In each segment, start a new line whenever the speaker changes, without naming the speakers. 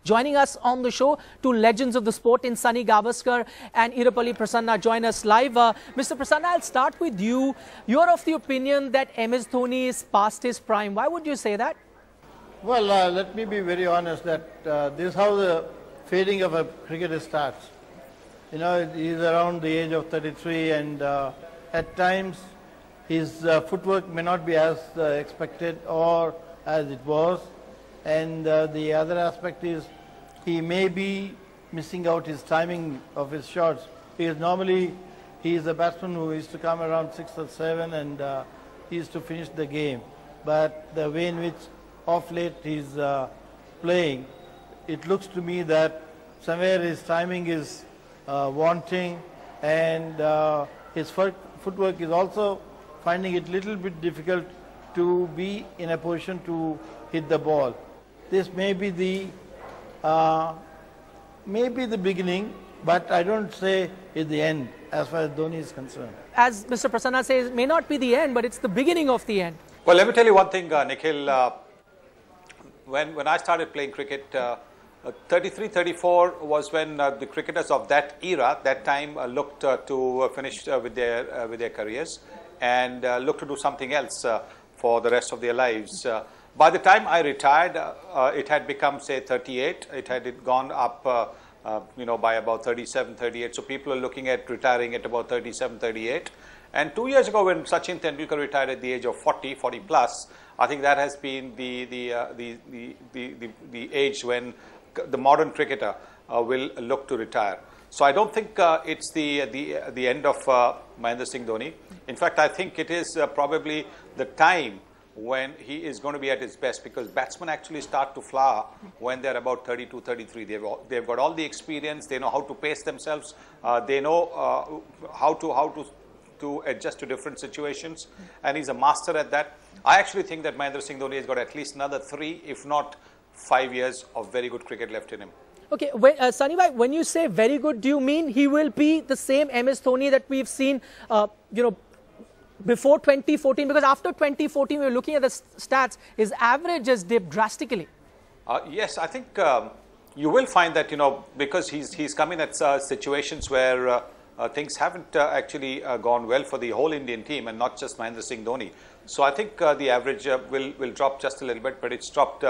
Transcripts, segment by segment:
Joining us on the show, two legends of the sport in Sunny Gavaskar and Erapalli Prasanna join us live. Mr. Prasanna, I'll start with you. You're of the opinion that MS Dhoni is past his prime. Why would you say that?
Well, let me be very honest that this is how the fading of a cricketer starts. You know, he's around the age of 33 and at times his footwork may not be as expected or as it was. And the other aspect is he may be missing out his timing of his shots. Because normally he is a batsman who used to come around 6 or 7 and he used to finish the game. But the way in which off late he's playing, it looks to me that somewhere his timing is wanting and his footwork is also finding it a little bit difficult to be in a position to hit the ball. This may be the beginning, but I don't say it's the end as far as Dhoni is concerned. As
Mr. Prasanna says, it may not be the end, but it's the beginning of the end.
Well, let me tell you one thing, Nikhil. When I started playing cricket, 33, 34 was when the cricketers of that era, that time, looked to finish with their careers and looked to do something else for the rest of their lives. By the time I retired, it had become, say, 38. It had gone up, by about 37, 38. So people are looking at retiring at about 37, 38. And 2 years ago, when Sachin Tendulkar retired at the age of 40, 40 plus, I think that has been the age when the modern cricketer will look to retire. So I don't think it's the end of Mahendra Singh Dhoni. In fact, I think it is probably the time when he is going to be at his best, because batsmen actually start to flower when they're about 32, 33. They've got all the experience. They know how to pace themselves. They know how to adjust to different situations, and he's a master at that. I actually think that Mahendra Singh Dhoni has got at least another 3, if not 5 years of very good cricket left in him.
Okay, Sunny bhai, when you say very good, do you mean he will be the same MS Dhoni that we've seen, before 2014? Because after 2014, we were looking at the stats, his average has dipped drastically.
Yes, I think you will find that, because he's come in at situations where things haven't actually gone well for the whole Indian team and not just Mahendra Singh Dhoni. So I think the average will drop just a little bit, but it's dropped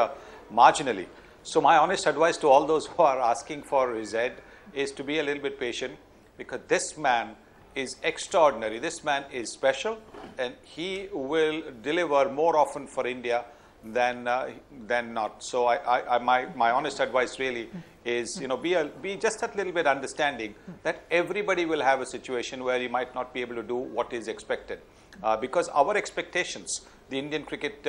marginally. So my honest advice to all those who are asking for his head is to be a little bit patient, because this man is extraordinary. This man is special, and he will deliver more often for India than not. So my honest advice really is, be just a little bit understanding that everybody will have a situation where he might not be able to do what is expected, because our expectations, the Indian cricket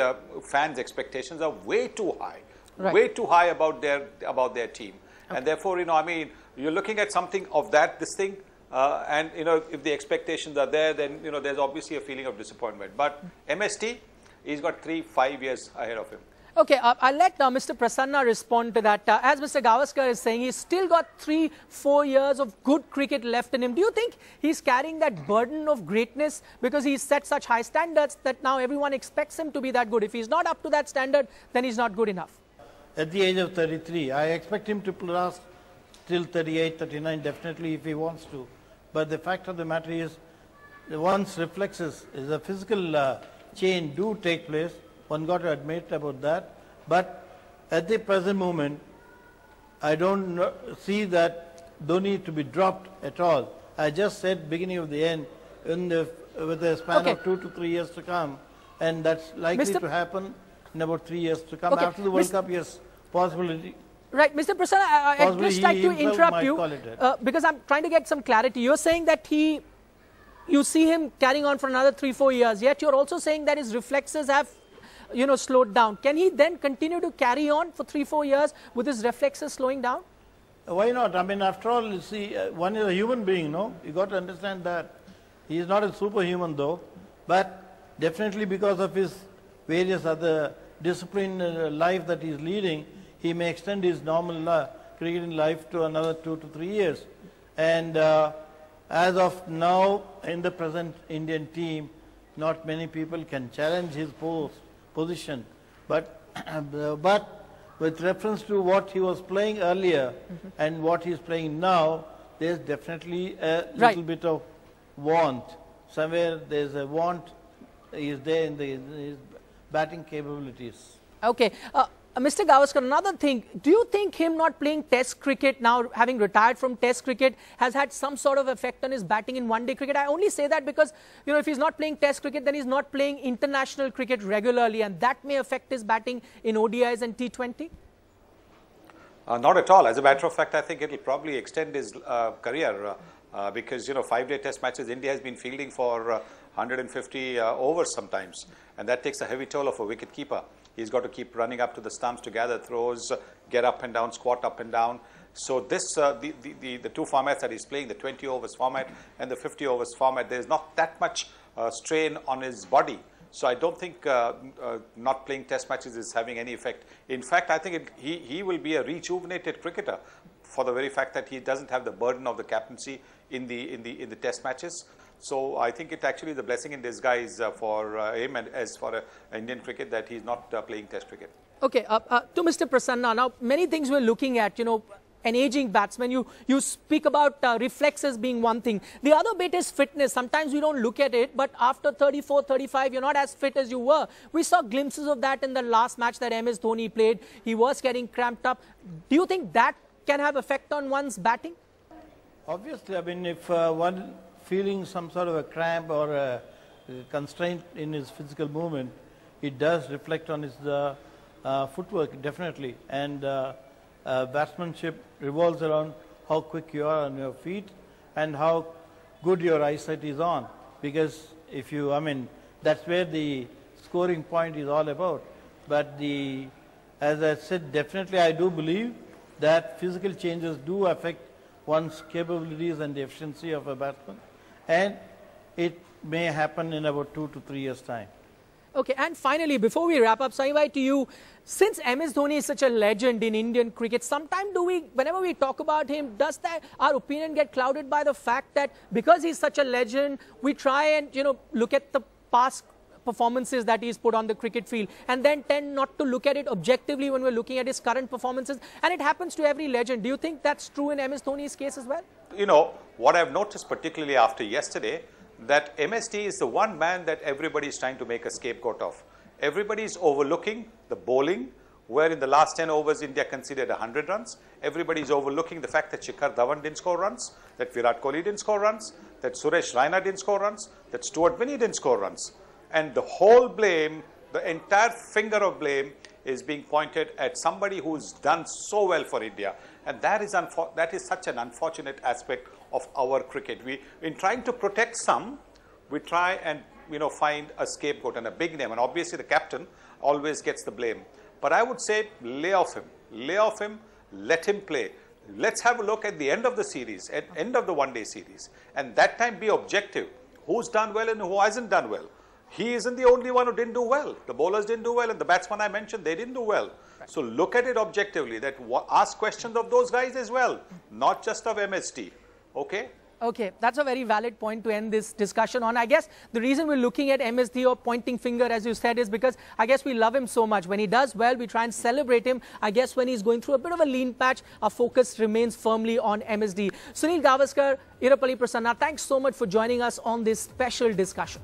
fans' expectations, are way too high, way too high about their team, and therefore, you're looking at something of this thing. And if the expectations are there, then there's obviously a feeling of disappointment. But MST, he's got 3-5 years ahead of him.
Okay, I'll let Mr. Prasanna respond to that. As Mr. Gavaskar is saying, he's still got 3-4 years of good cricket left in him. Do you think he's carrying that burden of greatness because he's set such high standards that now everyone expects him to be that good? If he's not up to that standard, then he's not good enough.
At the age of 33, I expect him to last till 38, 39, definitely, if he wants to. But the fact of the matter is, one's reflexes, is a physical change do take place. One got to admit about that. But at the present moment, I don't see that Dhoni to be dropped at all. I just said beginning of the end with a span of 2 to 3 years to come, and that's likely to happen in about 3 years to come. After the World Cup, yes, possibility.
Right, Mr. Prasanna, I'd just like to interrupt you because I'm trying to get some clarity. You're saying that you see him carrying on for another 3-4 years, yet you're also saying that his reflexes have, slowed down. Can he then continue to carry on for 3-4 years with his reflexes slowing down?
Why not? After all, you see, one is a human being, no? You got to understand that. He is not a superhuman though, but definitely because of his various other disciplined life that he's leading, he may extend his normal cricketing life to another 2 to 3 years. And as of now, in the present Indian team, not many people can challenge his position. But with reference to what he was playing earlier and what he's playing now, there's definitely a little bit of want. Somewhere there's a want is there in his batting capabilities.
Okay. Mr. Gavaskar, another thing, do you think him not playing Test cricket now, having retired from Test cricket, has had some sort of effect on his batting in one-day cricket? I only say that because, you know, if he's not playing Test cricket, then he's not playing international cricket regularly, and that may affect his batting in ODIs and T20?
Not at all. As a matter of fact, I think it will probably extend his career because, you know, 5-day Test matches, India has been fielding for 150 overs sometimes, and that takes a heavy toll of a wicket keeper. He's got to keep running up to the stumps to gather throws, get up and down, squat up and down. So this, the two formats that he's playing, the 20 overs format and the 50 overs format, there's not that much strain on his body. So I don't think not playing Test matches is having any effect. In fact, I think he will be a rejuvenated cricketer for the very fact that he doesn't have the burden of the captaincy in the Test matches. So I think it actually is a blessing in disguise for him and as for Indian cricket that he's not playing Test cricket.
Okay, to Mr. Prasanna, now many things we're looking at, you know, an aging batsman, you speak about reflexes being one thing. The other bit is fitness. Sometimes we don't look at it, but after 34, 35, you're not as fit as you were. We saw glimpses of that in the last match that MS Dhoni played. He was getting cramped up. Do you think that can have effect on one's batting?
Obviously, I mean, if one feeling some sort of a cramp or a constraint in his physical movement, it does reflect on his footwork, definitely. And batsmanship revolves around how quick you are on your feet and how good your eyesight is on. Because if you, I mean, that's where the scoring point is all about. But as I said, definitely I do believe that physical changes do affect one's capabilities and the efficiency of a batsman. And it may happen in about 2 to 3 years' time.
Okay, and finally, before we wrap up, Sahibai, to you, since MS Dhoni is such a legend in Indian cricket, sometimes whenever we talk about him, does our opinion get clouded by the fact that because he's such a legend, we try and, you know, look at the past performances that he's put on the cricket field and then tend not to look at it objectively when we're looking at his current performances, and it happens to every legend. Do you think that's true in MS Dhoni's case as well?
You know, what I've noticed particularly after yesterday, that MSD is the one man that everybody is trying to make a scapegoat of. Everybody is overlooking the bowling, where in the last 10 overs India conceded 100 runs. Everybody is overlooking the fact that Shikhar Dhawan didn't score runs, that Virat Kohli didn't score runs, that Suresh Raina didn't score runs, that Stuart Binney didn't score runs. And the whole blame, the entire finger of blame is being pointed at somebody who's done so well for India. And that is such an unfortunate aspect of our cricket. In trying to protect some, we try and, you know, find a scapegoat and a big name. And obviously the captain always gets the blame. But I would say lay off him, let him play. Let's have a look at the end of the series, at end of the one-day series. And that time be objective. Who's done well and who hasn't done well. He isn't the only one who didn't do well. The bowlers didn't do well, and the batsmen I mentioned, they didn't do well. Right. So look at it objectively, that ask questions of those guys as well, not just of MST. Okay?
Okay, that's a very valid point to end this discussion on. I guess the reason we're looking at MSD or pointing finger, as you said, is because I guess we love him so much. When he does well, we try and celebrate him. I guess when he's going through a bit of a lean patch, our focus remains firmly on MSD. Sunil Gavaskar, Erapalli, Prasanna, thanks so much for joining us on this special discussion.